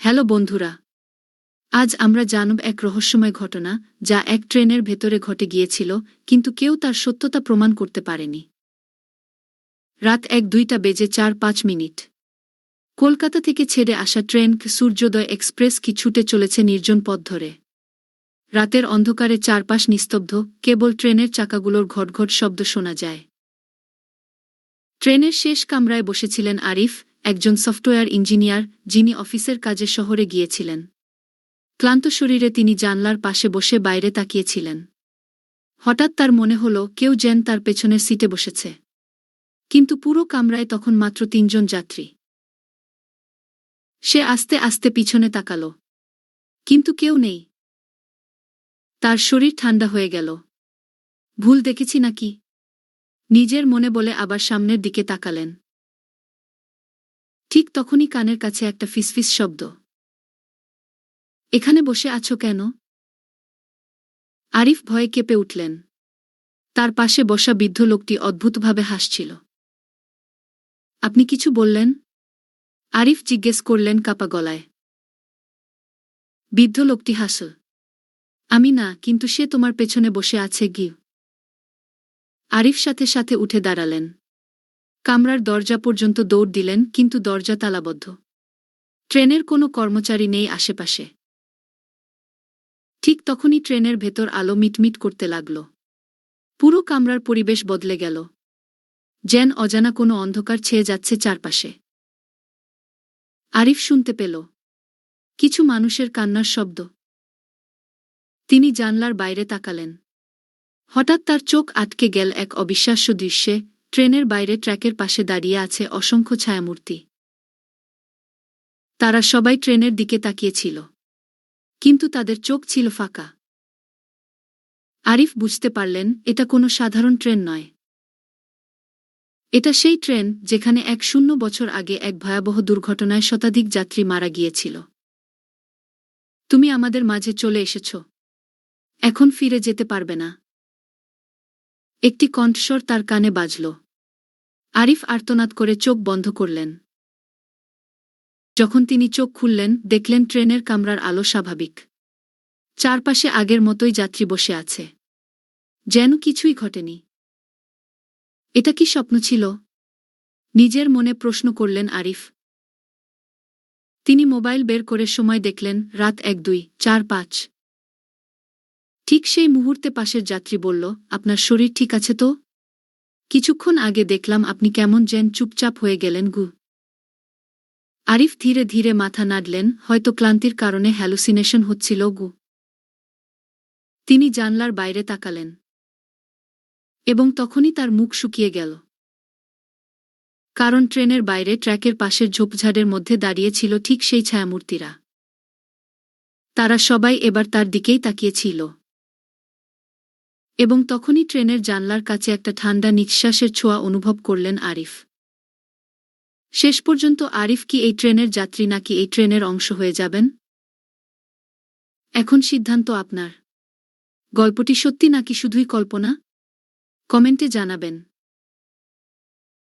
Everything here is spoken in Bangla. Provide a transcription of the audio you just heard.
হ্যালো বন্ধুরা, আজ আমরা জানব এক রহস্যময় ঘটনা যা এক ট্রেনের ভেতরে ঘটে গিয়েছিল, কিন্তু কেউ তার সত্যতা প্রমাণ করতে পারেনি। রাত 1:02 বেজে 4-5 মিনিট। কলকাতা থেকে ছেড়ে আসা ট্রেন সূর্যোদয় এক্সপ্রেস কি ছুটে চলেছে নির্জন পথ ধরে। রাতের অন্ধকারে চারপাশ নিস্তব্ধ, কেবল ট্রেনের চাকাগুলোর ঘটঘট শব্দ শোনা যায়। ট্রেনের শেষ কামরায় বসেছিলেন আরিফ, একজন সফটওয়্যার ইঞ্জিনিয়ার যিনি অফিসের কাজে শহরে গিয়েছিলেন। ক্লান্ত শরীরে তিনি জানলার পাশে বসে বাইরে তাকিয়েছিলেন। হঠাৎ তার মনে হল কেউ যেন তার পেছনের সিটে বসেছে। কিন্তু পুরো কামরায় তখন মাত্র 3 জন যাত্রী। সে আস্তে আস্তে পিছনে তাকাল, কিন্তু কেউ নেই। তার শরীর ঠান্ডা হয়ে গেল। ভুল দেখেছি নাকি, নিজের মনে বলে আবার সামনের দিকে তাকালেন। ঠিক তখনই কানের কাছে একটা ফিসফিস শব্দ। এখানে বসে আছো কেন? আরিফ ভয়ে কেঁপে উঠলেন। তার পাশে বসা বৃদ্ধ লোকটি অদ্ভুতভাবে হাসছিল। আপনি কিছু বললেন? আরিফ জিজ্ঞেস করলেন কাপা গলায়। বৃদ্ধ লোকটি হাসল। আমি না, কিন্তু সে তোমার পেছনে বসে আছে গি। আরিফ সাথে সাথে উঠে দাঁড়ালেন। কামরার দরজা পর্যন্ত দৌড় দিলেন, কিন্তু দরজা তালাবদ্ধ। ট্রেনের কোনো কর্মচারী নেই আশেপাশে। ঠিক তখনই ট্রেনের ভেতর আলো মিটমিট করতে লাগল। পুরো কামরার পরিবেশ বদলে গেল। যেন অজানা কোনো অন্ধকার ছেয়ে যাচ্ছে চারপাশে। আরিফ শুনতে পেল কিছু মানুষের কান্নার শব্দ। তিনি জানলার বাইরে তাকালেন। হঠাৎ তার চোখ আটকে গেল এক অবিশ্বাস্য দৃশ্যে। ট্রেনের বাইরে ট্র্যাকের পাশে দাঁড়িয়ে আছে অসংখ্য ছায়ামূর্তি। তারা সবাই ট্রেনের দিকে তাকিয়েছিল, কিন্তু তাদের চোখ ছিল ফাঁকা। আরিফ বুঝতে পারলেন এটা কোনো সাধারণ ট্রেন নয়। এটা সেই ট্রেন যেখানে 100 বছর আগে এক ভয়াবহ দুর্ঘটনায় শতাধিক যাত্রী মারা গিয়েছিল। তুমি আমাদের মাঝে চলে এসেছ, এখন ফিরে যেতে পারবে না। একটি কণ্ঠস্বর তার কানে বাজল। আরিফ আর্তনাদ করে চোখ বন্ধ করলেন। যখন তিনি চোখ খুললেন, দেখলেন ট্রেনের কামরার আলো স্বাভাবিক। চারপাশে আগের মতোই যাত্রী বসে আছে, যেন কিছুই ঘটেনি। এটা কি স্বপ্ন ছিল? নিজের মনে প্রশ্ন করলেন আরিফ। তিনি মোবাইল বের করে সময় দেখলেন, রাত 1:02:45। ঠিক সেই মুহূর্তে পাশের যাত্রী বলল, আপনার শরীর ঠিক আছে তো? কিছুক্ষণ আগে দেখলাম আপনি কেমন যেন চুপচাপ হয়ে গেলেন গু। আরিফ ধীরে ধীরে মাথা নাড়লেন, হয়তো ক্লান্তির কারণে হ্যালুসিনেশন হচ্ছিল গু। তিনি জানলার বাইরে তাকালেন, এবং তখনই তার মুখ শুকিয়ে গেল। কারণ ট্রেনের বাইরে ট্র্যাকের পাশের ঝোপঝাড়ের মধ্যে দাঁড়িয়ে ছিল ঠিক সেই ছায়ামূর্তিরা। তারা সবাই এবার তার দিকেই তাকিয়েছিল। এবং তখনই ট্রেনের জানলার কাছে একটা ঠান্ডা নিঃশ্বাসের ছোঁয়া অনুভব করলেন আরিফ। শেষ পর্যন্ত আরিফ কি এই ট্রেনের যাত্রী নাকি এই ট্রেনের অংশ হয়ে যাবেন? এখন সিদ্ধান্ত আপনার। গল্পটি সত্যি নাকি শুধুই কল্পনা? কমেন্টে জানাবেন।